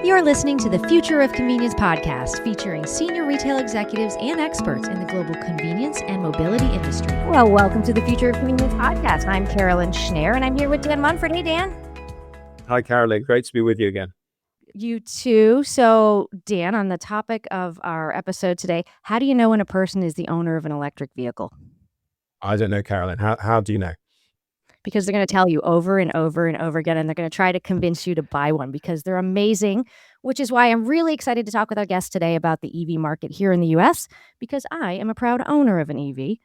You're listening to the Future of Convenience podcast, featuring senior retail executives and experts in the global convenience and mobility industry. Well, welcome to the Future of Convenience podcast. I'm Carolyn Schnare, and I'm here with Dan Munford. Hey, Dan. Hi, Carolyn. Great to be with you again. You too. So, Dan, on the topic of our episode today, how do you know when a person is the owner of an electric vehicle? I don't know, Carolyn. How do you know? Because they're going to tell you over and over and over again, and they're going to try to convince you to buy one because they're amazing, which is why I'm really excited to talk with our guest today about the EV market here in the US, because I am a proud owner of an EV.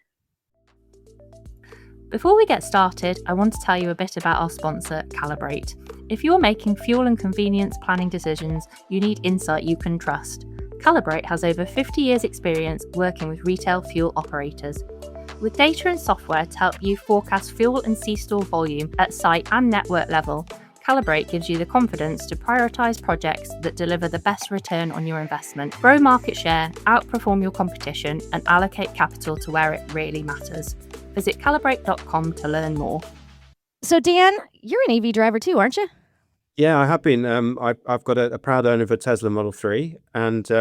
Before we get started, I want to tell you a bit about our sponsor, Calibrate. If you're making fuel and convenience planning decisions, you need insight you can trust. Calibrate has over 50 years' experience working with retail fuel operators. With data and software to help you forecast fuel and C-store volume at site and network level, Calibrate gives you the confidence to prioritise projects that deliver the best return on your investment, grow market share, outperform your competition, and allocate capital to where it really matters. Visit calibrate.com to learn more. So, Dan, you're an EV driver too, aren't you? Yeah, I have been. I've got a proud owner of a Tesla Model 3, and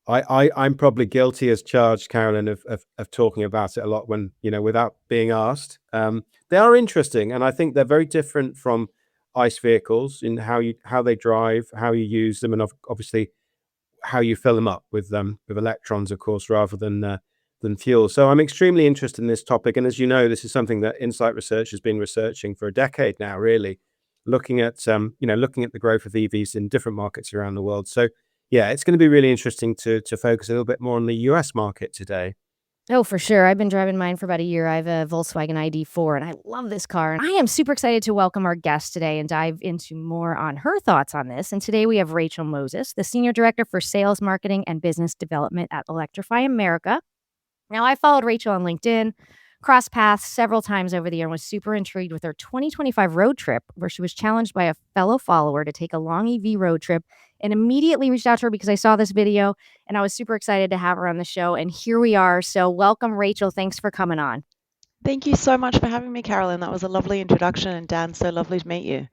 I'm probably guilty as charged, Carolyn, of talking about it a lot when, without being asked. They are interesting, and I think they're very different from ICE vehicles in how they drive, how you use them, and obviously how you fill them up with electrons, of course, rather than fuel. So I'm extremely interested in this topic, and as you know, this is something that Insight Research has been researching for a decade now, really, looking at the growth of EVs in different markets around the world. So yeah, it's going to be really interesting to focus a little bit more on the US market today. Oh, for sure. I've been driving mine for about a year. I have a Volkswagen ID4, and I love this car. And I am super excited to welcome our guest today and dive into more on her thoughts on this. And today we have Rachel Moses, the Senior Director for Sales, Marketing, and Business Development at Electrify America. Now, I followed Rachel on LinkedIn, crossed paths several times over the year, and was super intrigued with her 2025 road trip, where she was challenged by a fellow follower to take a long EV road trip, and immediately reached out to her because I saw this video, and I was super excited to have her on the show. And here we are. So welcome, Rachel. Thanks for coming on. Thank you so much for having me, Carolyn. That was a lovely introduction. And Dan, so lovely to meet you.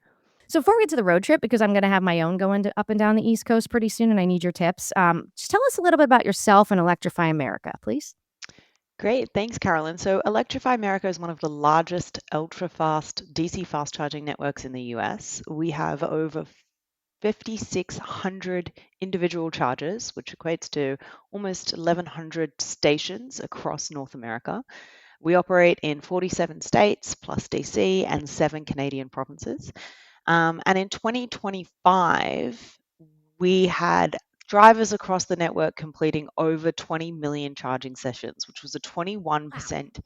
So before we get to the road trip, because I'm going to have my own going up and down the East Coast pretty soon, and I need your tips, just tell us a little bit about yourself and Electrify America, please. Great. Thanks, Carolyn. So Electrify America is one of the largest ultra-fast DC fast charging networks in the US. We have over 5,600 individual chargers, which equates to almost 1,100 stations across North America. We operate in 47 states plus DC and 7 Canadian provinces. And in 2025, we had drivers across the network completing over 20 million charging sessions, which was a 21%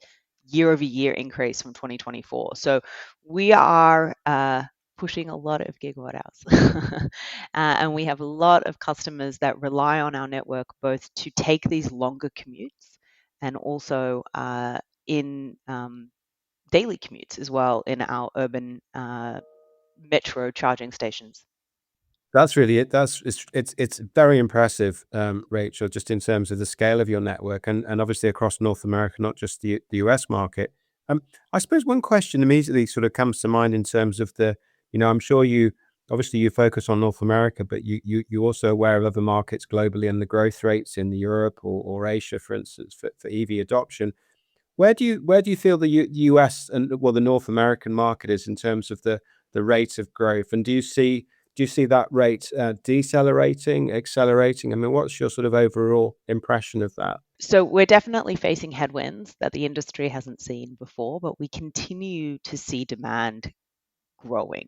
year-over-year increase from 2024. So we are pushing a lot of gigawatt hours. And we have a lot of customers that rely on our network both to take these longer commutes and also in daily commutes as well in our urban metro charging stations. That's really it. It's very impressive, Rachel, just in terms of the scale of your network and obviously across North America, not just the US market. I suppose one question immediately sort of comes to mind in terms of I'm sure you focus on North America, but you're also aware of other markets globally and the growth rates in Europe or Asia, for instance, for EV adoption. Where do you feel the US and the North American market is in terms of the rate of growth? And do you see that rate decelerating, accelerating? I mean, what's your sort of overall impression of that? So we're definitely facing headwinds that the industry hasn't seen before, but we continue to see demand growing.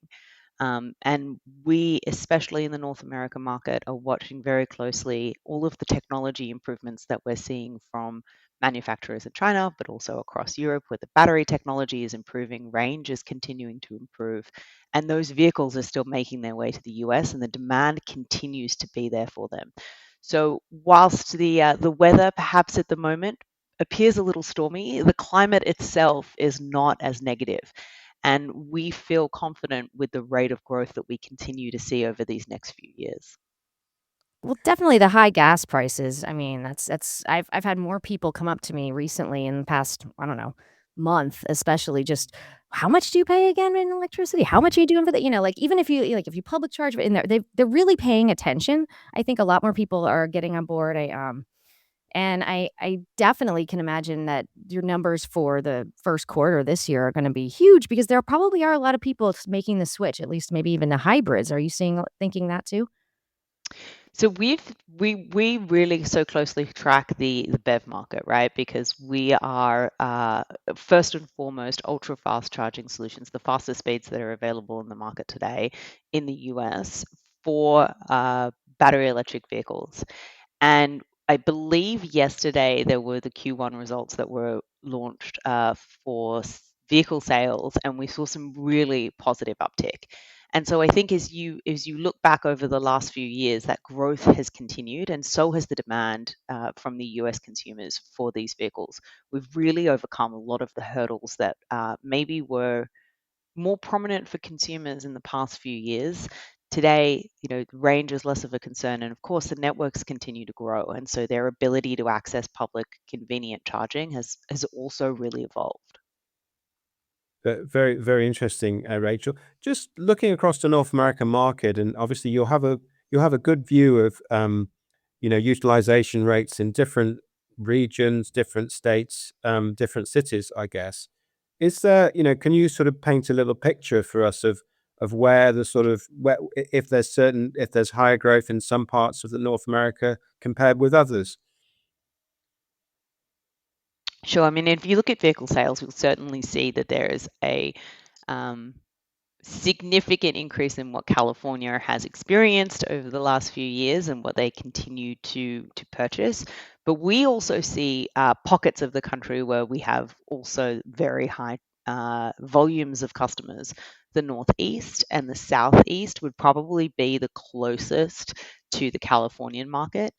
And we, especially in the North America market, are watching very closely all of the technology improvements that we're seeing from manufacturers in China, but also across Europe, where the battery technology is improving, range is continuing to improve, and those vehicles are still making their way to the US, and the demand continues to be there for them. So whilst the weather perhaps at the moment appears a little stormy, the climate itself is not as negative. And we feel confident with the rate of growth that we continue to see over these next few years. Well, definitely the high gas prices. I mean, I've had more people come up to me recently in the past, I don't know, month, especially just how much do you pay again in electricity? How much are you doing for that? Like even if you public charge in there, they're really paying attention. I think a lot more people are getting on board. And I definitely can imagine that your numbers for the first quarter this year are gonna be huge because there probably are a lot of people making the switch, at least maybe even the hybrids. Are you thinking that too? So we really so closely track the BEV market, right? Because we are first and foremost ultra fast charging solutions, the fastest speeds that are available in the market today in the US for battery electric vehicles. And I believe yesterday there were the Q1 results that were launched for vehicle sales, and we saw some really positive uptick. And so I think as you look back over the last few years, that growth has continued, and so has the demand from the US consumers for these vehicles. We've really overcome a lot of the hurdles that maybe were more prominent for consumers in the past few years. Today, range is less of a concern, and of course, the networks continue to grow, and so their ability to access public, convenient charging has also really evolved. Very, very interesting, Rachel. Just looking across the North American market, and obviously you'll have a good view of utilization rates in different regions, different states, different cities, I guess. Is there, can you sort of paint a little picture for us of where the sort of where if there's higher growth in some parts of the North America compared with others? Sure. I mean, if you look at vehicle sales, you'll certainly see that there is a um, significant increase in what California has experienced over the last few years and what they continue to purchase. But we also see pockets of the country where we have also very high volumes of customers. The Northeast and the Southeast would probably be the closest to the Californian market.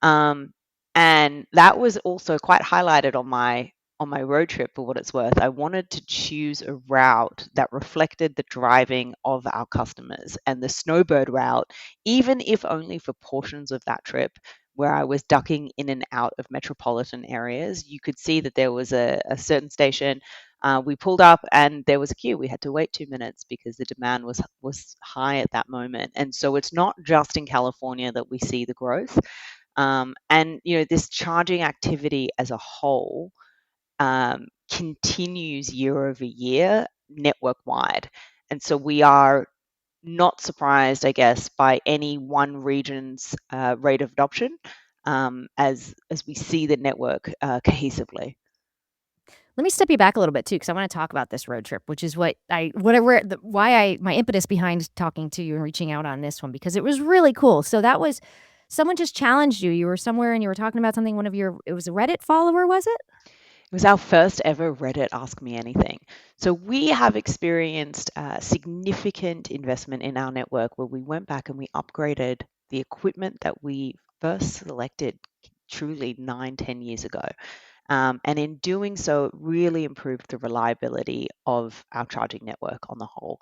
Um, and that was also quite highlighted on my road trip for what it's worth. I wanted to choose a route that reflected the driving of our customers, and the snowbird route, even if only for portions of that trip where I was ducking in and out of metropolitan areas, you could see that there was a certain station. We pulled up and there was a queue. We had to wait 2 minutes because the demand was high at that moment. And so it's not just in California that we see the growth. And this charging activity as a whole continues year over year network wide. And so we are not surprised, I guess, by any one region's rate of adoption as we see the network cohesively. Let me step you back a little bit too, because I want to talk about this road trip, which is why my impetus behind talking to you and reaching out on this one, because it was really cool. So that was someone just challenged you. You were somewhere and you were talking about something. It was a Reddit follower, was it? It was our first ever Reddit Ask Me Anything. So we have experienced significant investment in our network where we went back and we upgraded the equipment that we first selected truly 9, 10 years ago. And in doing so, it really improved the reliability of our charging network on the whole.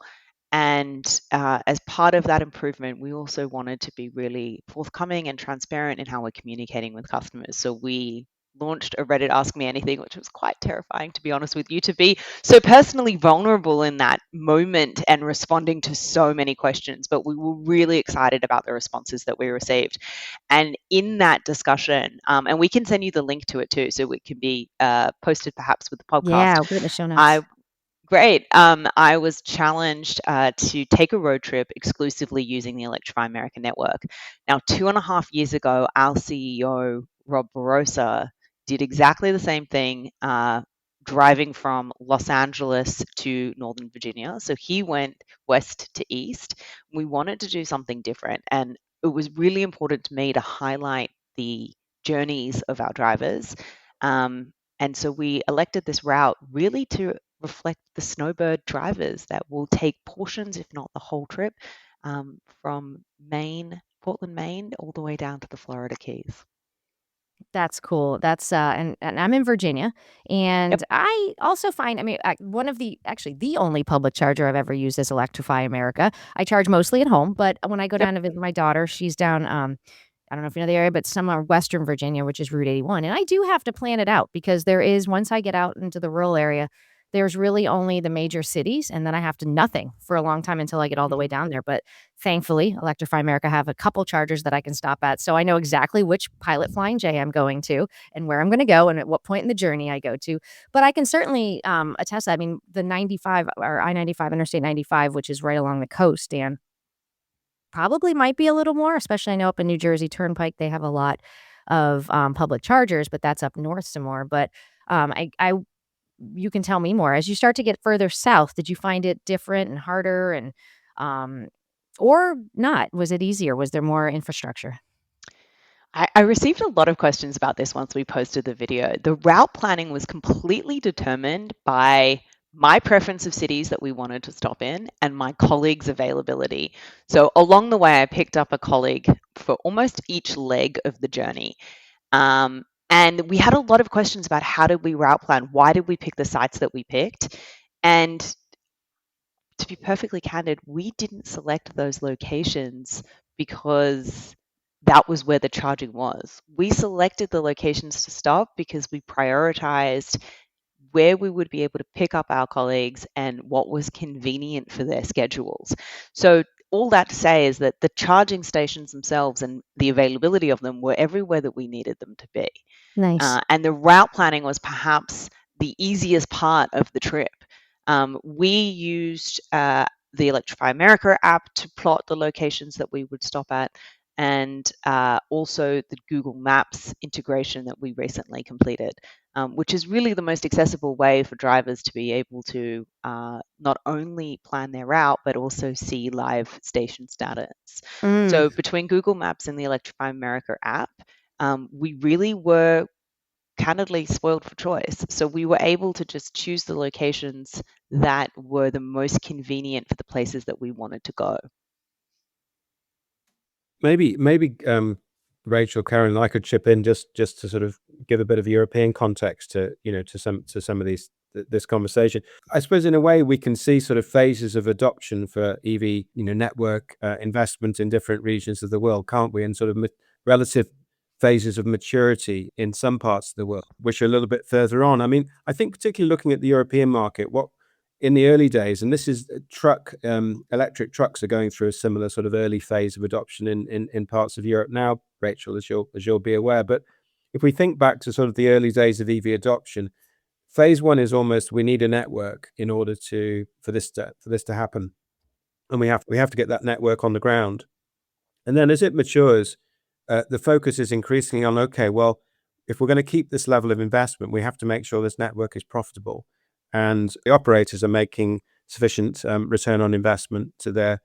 And as part of that improvement, we also wanted to be really forthcoming and transparent in how we're communicating with customers. So we launched a Reddit Ask Me Anything, which was quite terrifying, to be honest with you, to be so personally vulnerable in that moment and responding to so many questions. But we were really excited about the responses that we received. And in that discussion, and we can send you the link to it too, so it can be posted perhaps with the podcast. Yeah, I'll put it in the show I notes. Great. I was challenged to take a road trip exclusively using the Electrify America network. Now, 2.5 years ago, our CEO, Rob Barossa, did exactly the same thing, driving from Los Angeles to Northern Virginia. So he went west to east. We wanted to do something different. And it was really important to me to highlight the journeys of our drivers. And so we elected this route really to reflect the snowbird drivers that will take portions, if not the whole trip, from Portland, Maine, all the way down to the Florida Keys. That's cool. That's and I'm in Virginia, Yep. and I also find, I mean, one of actually the only public charger I've ever used is Electrify America. I charge mostly at home, but when I go Yep. down to visit my daughter, she's down I don't know if you know the area, but some are Western Virginia, which is Route 81. And I do have to plan it out because once I get out into the rural area, there's really only the major cities, and then I have to nothing for a long time until I get all the way down there. But thankfully, Electrify America have a couple chargers that I can stop at. So I know exactly which Pilot Flying J I'm going to and where I'm going to go and at what point in the journey I go to. But I can certainly attest that. I mean, the 95 or I-95, Interstate 95, which is right along the coast, Dan, probably might be a little more, especially I know up in New Jersey Turnpike, they have a lot of public chargers, but that's up north some more. But you can tell me more. As you start to get further south, did you find it different and harder and or not? Was it easier? Was there more infrastructure? I received a lot of questions about this once we posted the video. The route planning was completely determined by my preference of cities that we wanted to stop in and my colleagues' availability. So along the way, I picked up a colleague for almost each leg of the journey. And we had a lot of questions about how did we route plan? Why did we pick the sites that we picked? And to be perfectly candid, we didn't select those locations because that was where the charging was. We selected the locations to stop because we prioritized where we would be able to pick up our colleagues and what was convenient for their schedules. So all that to say is that the charging stations themselves and the availability of them were everywhere that we needed them to be. Nice. And the route planning was perhaps the easiest part of the trip. We used the Electrify America app to plot the locations that we would stop at, and also the Google Maps integration that we recently completed, which is really the most accessible way for drivers to be able to not only plan their route, but also see live station status. So between Google Maps and the Electrify America app, we really were candidly spoiled for choice. So we were able to just choose the locations that were the most convenient for the places that we wanted to go. Maybe Rachel, Carolyn, I could chip in just to sort of give a bit of European context to some of this conversation. I suppose in a way we can see sort of phases of adoption for EV network investment in different regions of the world, can't we? And sort of relative phases of maturity in some parts of the world, which are a little bit further on. I mean, I think particularly looking at the European market, what in the early days, and this is electric trucks are going through a similar sort of early phase of adoption in parts of Europe now, Rachel, as you'll be aware. But if we think back to sort of the early days of EV adoption, phase one is almost we need a network in order for this to happen, and we have to get that network on the ground. And then as it matures, the focus is increasingly on, okay, well, if we're going to keep this level of investment, we have to make sure this network is profitable. And the operators are making sufficient return on investment to their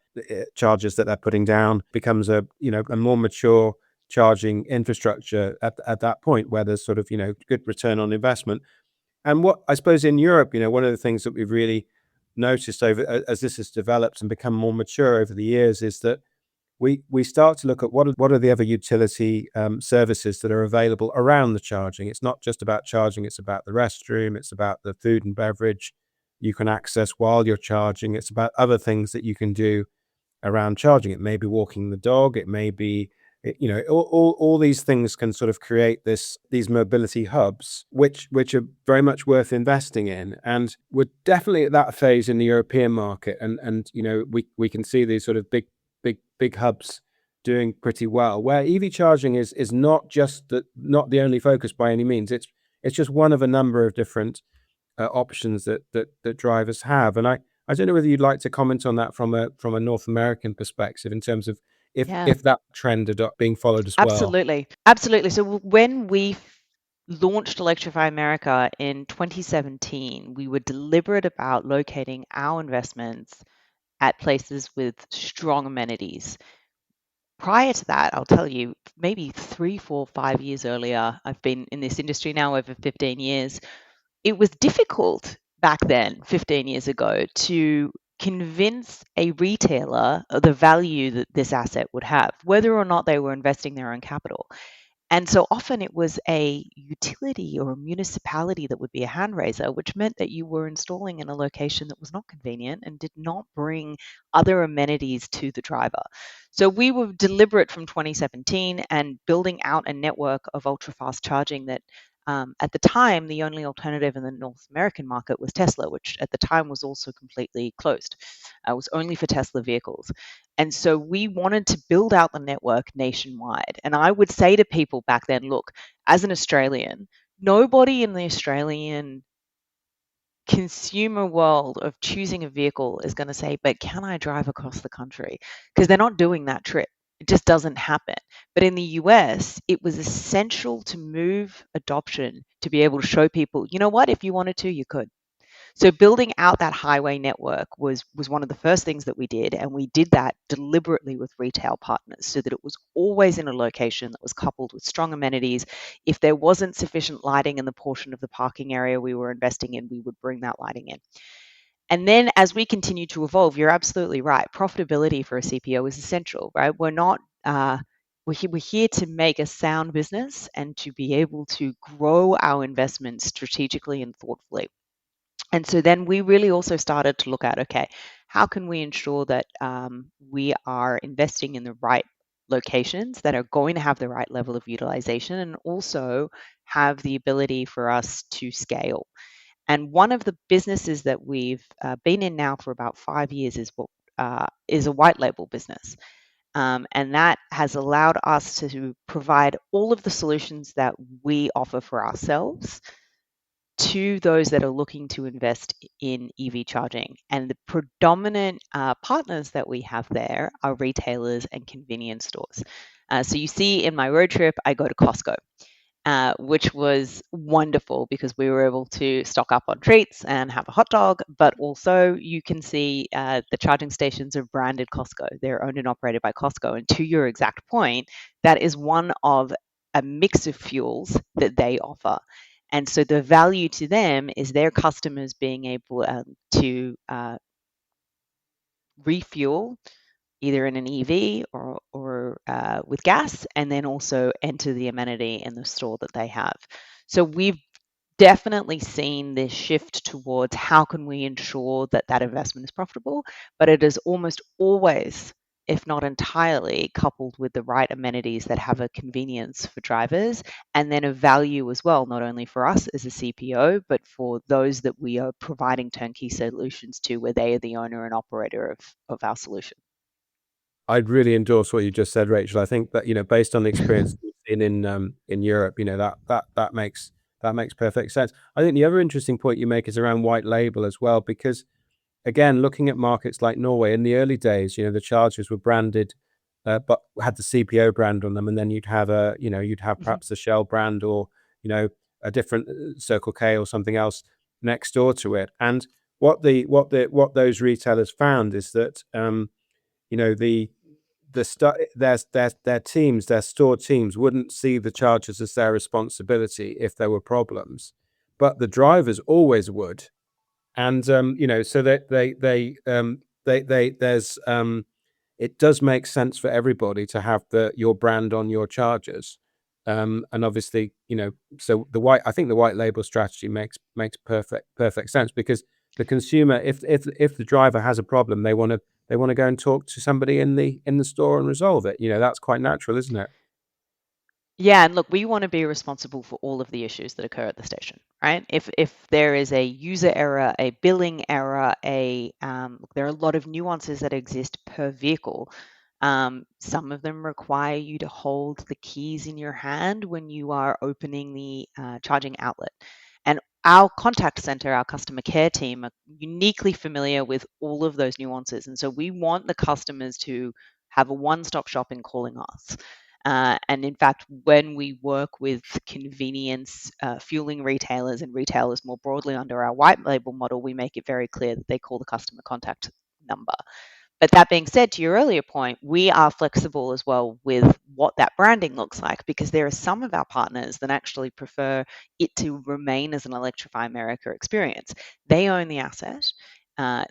charges that they're putting down. Becomes a more mature charging infrastructure at that point where there's sort of good return on investment. And what I suppose in Europe, one of the things that we've really noticed over as this has developed and become more mature over the years is that we start to look at what are the other utility services that are available around the charging. It's not just about charging, it's about the restroom, it's about the food and beverage you can access while you're charging. It's about other things that you can do around charging. It may be walking the dog, it may be all these things can sort of create these mobility hubs, which are very much worth investing in. And we're definitely at that phase in the European market, and we can see these sort of big hubs doing pretty well, where EV charging is not the only focus by any means. It's just one of a number of different options that drivers have. And I don't know whether you'd like to comment on that from a North American perspective in terms of if that trend being followed as well. Absolutely. So when we launched Electrify America in 2017, we were deliberate about locating our investments at places with strong amenities. Prior to that, I'll tell you, maybe 3, 4, 5 years earlier, I've been in this industry now over 15 years. It was difficult back then, 15 years ago, to convince a retailer of the value that this asset would have, whether or not they were investing their own capital. And so often it was a utility or a municipality that would be a hand raiser, which meant that you were installing in a location that was not convenient and did not bring other amenities to the driver. So we were deliberate from 2017 and building out a network of ultra fast charging that at the time, the only alternative in the North American market was Tesla, which at the time was also completely closed. It was only for Tesla vehicles. And so we wanted to build out the network nationwide. And I would say to people back then, look, as an Australian, nobody in the Australian consumer world of choosing a vehicle is going to say, but can I drive across the country? Because they're not doing that trip. It just doesn't happen. But in the US, it was essential to move adoption to be able to show people, you know what, if you wanted to, you could. So building out that highway network was one of the first things that we did, and we did that deliberately with retail partners so that it was always in a location that was coupled with strong amenities. If there wasn't sufficient lighting in the portion of the parking area we were investing in, we would bring that lighting in. And then as we continue to evolve, you're absolutely right. Profitability for a CPO is essential, right? We're not we're here to make a sound business and to be able to grow our investments strategically and thoughtfully. And so then we really also started to look at, okay, how can we ensure that we are investing in the right locations that are going to have the right level of utilization and also have the ability for us to scale. And one of the businesses that we've been in now for about 5 years is a white label business. And that has allowed us to provide all of the solutions that we offer for ourselves to those that are looking to invest in EV charging. And the predominant partners that we have there are retailers and convenience stores. So you see in my road trip, I go to Costco. Which was wonderful because we were able to stock up on treats and have a hot dog, but also you can see the charging stations are branded Costco. They're owned and operated by Costco. And to your exact point, that is one of a mix of fuels that they offer. And so the value to them is their customers being able to refuel either in an EV or with gas, and then also enter the amenity in the store that they have. So we've definitely seen this shift towards how can we ensure that that investment is profitable, but it is almost always, if not entirely, coupled with the right amenities that have a convenience for drivers and then a value as well, not only for us as a CPO, but for those that we are providing turnkey solutions to where they are the owner and operator of our solution. I'd really endorse what you just said, Rachel. I think that, based on the experience we've seen in Europe, that makes perfect sense. I think the other interesting point you make is around white label as well, because again, looking at markets like Norway in the early days, the chargers were branded, but had the CPO brand on them, and then you'd have perhaps a Shell brand or a different Circle K or something else next door to it. And what those retailers found is that their teams, their store teams wouldn't see the chargers as their responsibility if there were problems, but the drivers always would. And so that it does make sense for everybody to have your brand on your chargers. And obviously, so I think the white label strategy makes perfect sense, because the consumer, if the driver has a problem, they want to go and talk to somebody in the store and resolve it. That's quite natural, isn't it? Yeah, and look, we want to be responsible for all of the issues that occur at the station, right? If there is a user error, a billing error, there are a lot of nuances that exist per vehicle. Some of them require you to hold the keys in your hand when you are opening the charging outlet. And our contact center, our customer care team, are uniquely familiar with all of those nuances. And so we want the customers to have a one-stop shop in calling us. And in fact, when we work with convenience fueling retailers and retailers more broadly under our white label model, we make it very clear that they call the customer contact number. But that being said, to your earlier point, we are flexible as well with what that branding looks like, because there are some of our partners that actually prefer it to remain as an Electrify America experience. They own the asset.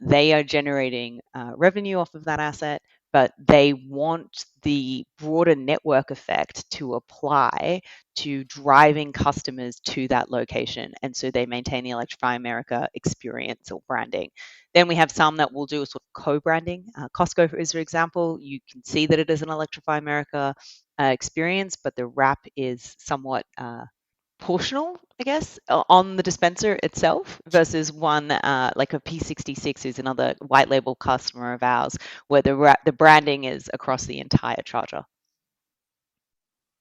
They are generating revenue off of that asset. but they want the broader network effect to apply to driving customers to that location. And so they maintain the Electrify America experience or branding. Then we have some that will do a sort of co-branding. Costco is an example. You can see that it is an Electrify America experience, but the wrap is somewhat portional, I guess, on the dispenser itself versus one like a P66 is another white label customer of ours where the branding is across the entire charger.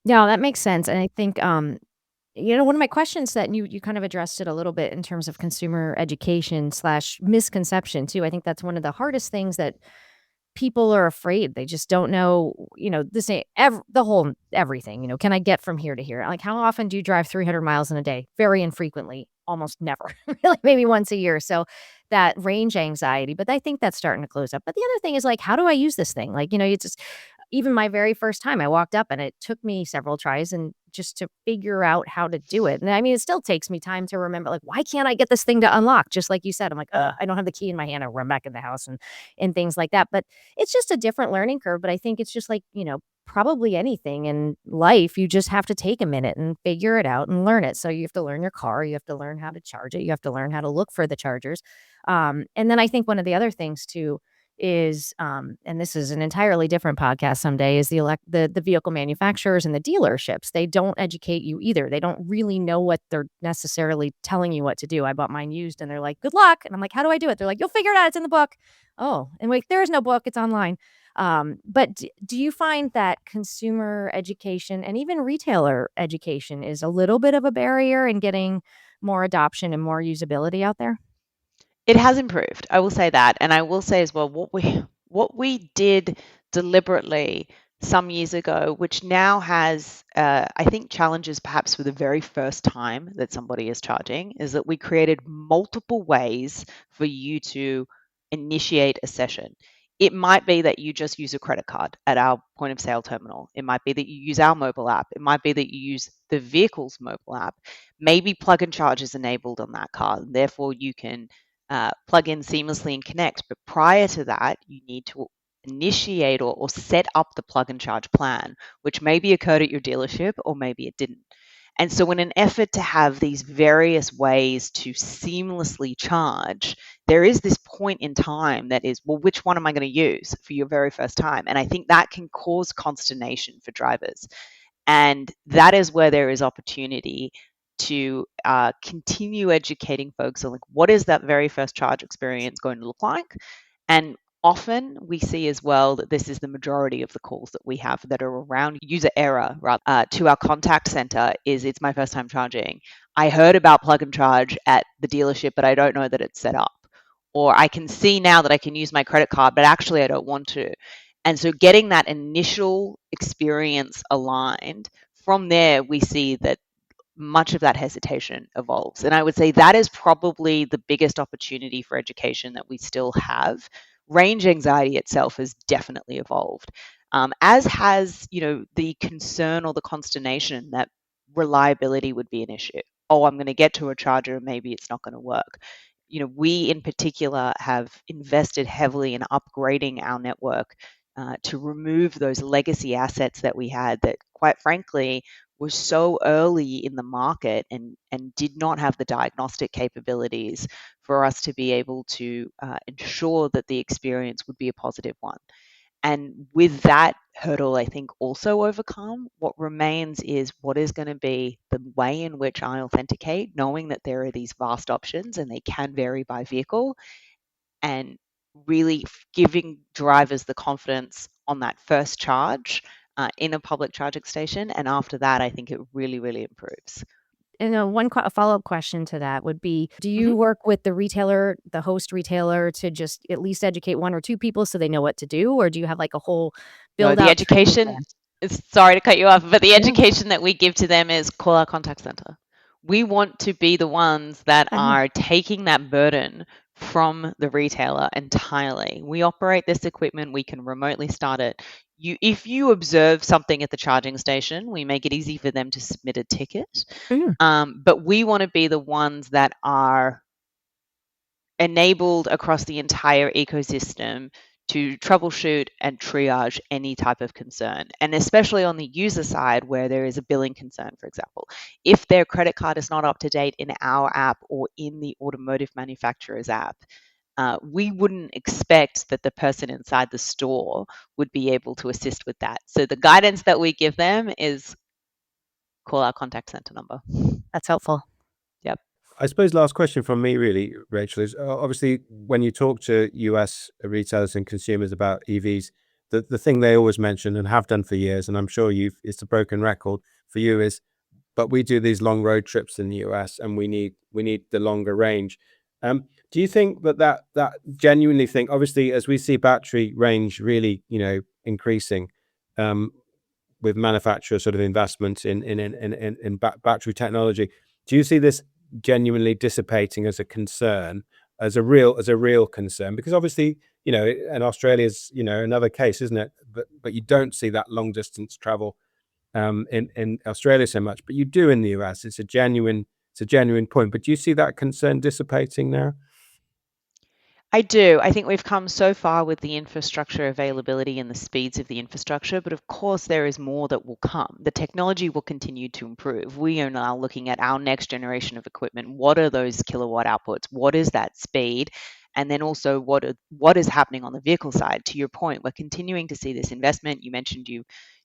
Yeah, that makes sense. And I think, one of my questions that you kind of addressed it a little bit in terms of consumer education slash misconception too. I think that's one of the hardest things that people are afraid. They just don't know, this ain't the whole everything, can I get from here to here? Like, how often do you drive 300 miles in a day? Very infrequently, almost never, really, maybe once a year. So that range anxiety, but I think that's starting to close up. But the other thing is like, how do I use this thing? Like, it's just, even my very first time I walked up and it took me several tries and just to figure out how to do it. And I mean, it still takes me time to remember, like, why can't I get this thing to unlock? Just like you said, I'm like, I don't have the key in my hand. I run back in the house and things like that. But it's just a different learning curve. But I think it's just like, probably anything in life, you just have to take a minute and figure it out and learn it. So you have to learn your car, you have to learn how to charge it, you have to learn how to look for the chargers. And then I think one of the other things too is, and this is an entirely different podcast someday, is the vehicle manufacturers and the dealerships. They don't educate you either. They don't really know what they're necessarily telling you what to do. I bought mine used and they're like, good luck. And I'm like, how do I do it? They're like, you'll figure it out. It's in the book. Oh, and wait, there is no book. It's online. But do you find that consumer education and even retailer education is a little bit of a barrier in getting more adoption and more usability out there? It has improved. I will say that. And I will say as well, what we did deliberately some years ago, which now has, I think, challenges perhaps for the very first time that somebody is charging, is that we created multiple ways for you to initiate a session. It might be that you just use a credit card at our point of sale terminal. It might be that you use our mobile app. It might be that you use the vehicle's mobile app. Maybe plug and charge is enabled on that card, and therefore you can plug in seamlessly and connect. But prior to that, you need to initiate or set up the plug and charge plan, which maybe occurred at your dealership or maybe it didn't. And so in an effort to have these various ways to seamlessly charge, there is this point in time that is, well, which one am I going to use for your very first time? And I think that can cause consternation for drivers. And that is where there is opportunity to continue educating folks on, like, what is that very first charge experience going to look like? And often we see as well that this is the majority of the calls that we have that are around user error to our contact center is, it's my first time charging. I heard about plug and charge at the dealership, but I don't know that it's set up. Or I can see now that I can use my credit card, but actually I don't want to. And so getting that initial experience aligned, from there we see that much of that hesitation evolves. And I would say that is probably the biggest opportunity for education that we still have. Range anxiety itself has definitely evolved, as has, the concern or the consternation that reliability would be an issue. Oh, I'm going to get to a charger and maybe it's not going to work. We in particular have invested heavily in upgrading our network to remove those legacy assets that we had that, quite frankly, was so early in the market and did not have the diagnostic capabilities for us to be able to ensure that the experience would be a positive one. And with that hurdle, I think, also overcome, what remains is what is going to be the way in which I authenticate, knowing that there are these vast options and they can vary by vehicle, and really giving drivers the confidence on that first charge in a public charging station. And after that, I think it really, really improves. And a follow-up question to that would be, do you work with the retailer, the host retailer, to just at least educate one or two people so they know what to do? Or do you have like a whole build out? The education, sorry to cut you off, but the education that we give to them is call our contact center. We want to be the ones that are taking that burden from the retailer entirely. We operate this equipment, we can remotely start it. If you observe something at the charging station, we make it easy for them to submit a ticket. But we want to be the ones that are enabled across the entire ecosystem to troubleshoot and triage any type of concern. And especially on the user side where there is a billing concern, for example. If their credit card is not up to date in our app or in the automotive manufacturer's app, we wouldn't expect that the person inside the store would be able to assist with that. So the guidance that we give them is call our contact center number. That's helpful. Yep. I suppose last question from me really, Rachel, is obviously when you talk to US retailers and consumers about EVs, the thing they always mention and have done for years, and I'm sure it's a broken record for you, is, but we do these long road trips in the US and we need the longer range. Do you think that genuinely think, obviously, as we see battery range really, increasing, with manufacturer sort of investment in battery technology, do you see this genuinely dissipating as a concern, as a real concern? Because obviously, and Australia's, another case, isn't it? But you don't see that long distance travel in Australia so much, but you do in the US. It's a genuine point. But do you see that concern dissipating now? I do. I think we've come so far with the infrastructure availability and the speeds of the infrastructure, but of course there is more that will come. The technology will continue to improve. We are now looking at our next generation of equipment. What are those kilowatt outputs? What is that speed? And then also what is happening on the vehicle side? To your point, we're continuing to see this investment. You mentioned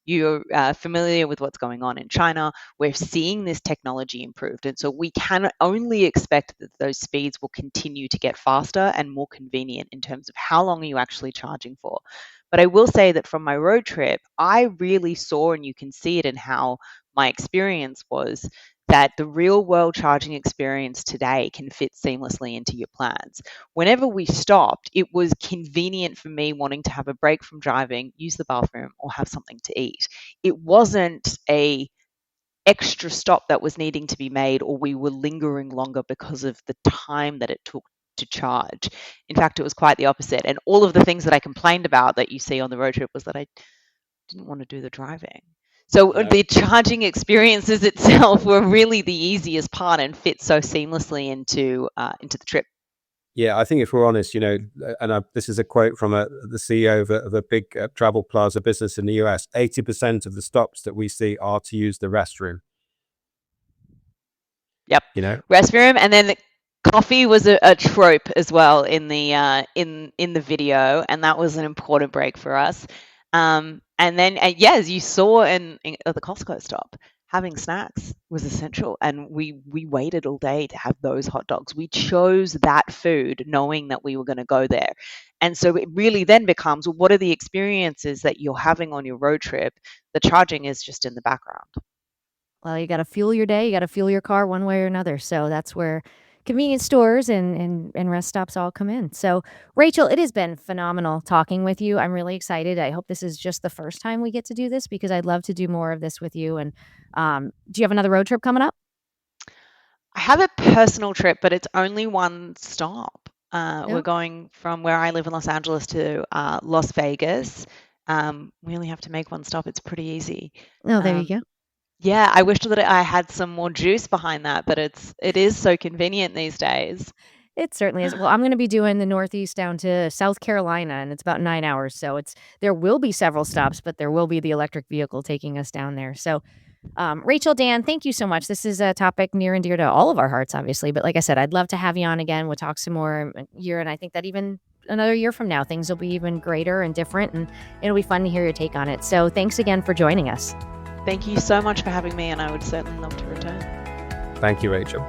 you're familiar with what's going on in China. We're seeing this technology improved. And so we can only expect that those speeds will continue to get faster and more convenient in terms of how long are you actually charging for. But I will say that from my road trip, I really saw, and you can see it in how my experience was, that the real world charging experience today can fit seamlessly into your plans. Whenever we stopped, it was convenient for me wanting to have a break from driving, use the bathroom, or have something to eat. It wasn't a extra stop that was needing to be made, or we were lingering longer because of the time that it took to charge. In fact, it was quite the opposite. And all of the things that I complained about that you see on the road trip was that I didn't want to do the driving. So the charging experiences itself were really the easiest part and fit so seamlessly into the trip. Yeah, I think if we're honest, this is a quote from the CEO of a big travel plaza business in the US, 80% of the stops that we see are to use the restroom. Yep. Restroom, and then the coffee was a trope as well in the video, and that was an important break for us. And then, as you saw at the Costco stop, having snacks was essential. And we waited all day to have those hot dogs. We chose that food knowing that we were going to go there. And so it really then becomes, well, what are the experiences that you're having on your road trip? The charging is just in the background. Well, you got to fuel your day. You got to fuel your car one way or another. So that's where convenience stores and rest stops all come in. So, Rachel, it has been phenomenal talking with you. I'm really excited. I hope this is just the first time we get to do this, because I'd love to do more of this with you. And do you have another road trip coming up? I have a personal trip, but it's only one stop. We're going from where I live in Los Angeles to Las Vegas. We only have to make one stop. It's pretty easy. Oh, there you go. Yeah, I wish that I had some more juice behind that, but it is so convenient these days. It certainly is. Well, I'm going to be doing the Northeast down to South Carolina, and it's about 9 hours. So there will be several stops, but there will be the electric vehicle taking us down there. So, Rachel, Dan, thank you so much. This is a topic near and dear to all of our hearts, obviously. But like I said, I'd love to have you on again. We'll talk some more year, and I think that even another year from now, things will be even greater and different, and it'll be fun to hear your take on it. So thanks again for joining us. Thank you so much for having me, and I would certainly love to return. Thank you, Rachel.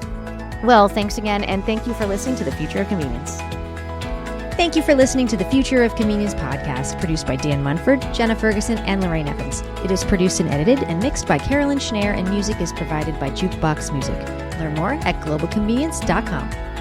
Well, thanks again, and thank you for listening to The Future of Convenience. Thank you for listening to the Future of Convenience podcast, produced by Dan Munford, Jenna Ferguson, and Lorraine Evans. It is produced and edited and mixed by Carolyn Schnare, and music is provided by Jukebox Music. Learn more at globalconvenience.com.